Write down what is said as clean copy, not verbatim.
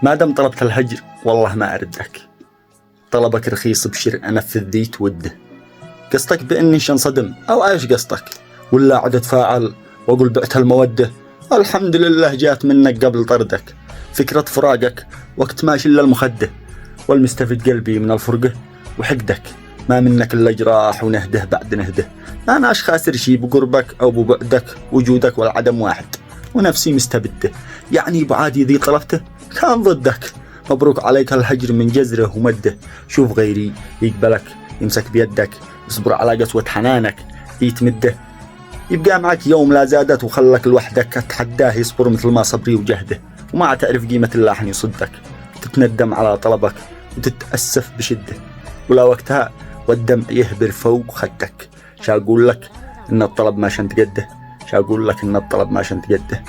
ما دام طلبت الهجر والله ما أردك، طلبك رخيص بشر أنفذ ذي توده. قصدك بإني شنصدم أو إيش قصدك؟ ولا عد أتفاعل وأقول بعت المودة؟ الحمد لله جات منك قبل طردك، فكرة فراقك وقت ما شل المخدة، والمستفد قلبي من الفرقة وحقدك، ما منك إلا جراح ونهده بعد نهده. أنا أش خاسر شي بقربك أو ببعدك، وجودك والعدم واحد ونفسي مستبده، يعني بعادي ذي طلبته كان ضدك. مبروك عليك الهجر من جزره ومده، شوف غيري يقبلك يمسك بيدك، اصبر على قسوة حنانك يتمده، يبقى معك يوم لا زادت وخلك لوحدك، أتحداه يصبر مثل ما صبري وجهده، وما تعرف قيمة اللاحن يصدك، تتندم على طلبك وتتأسف بشدة، ولا وقتها والدمع يهبر فوق خدك. شا أقول لك إن الطلب ما شنت قده، شا أقول لك إن الطلب ما شنت قده.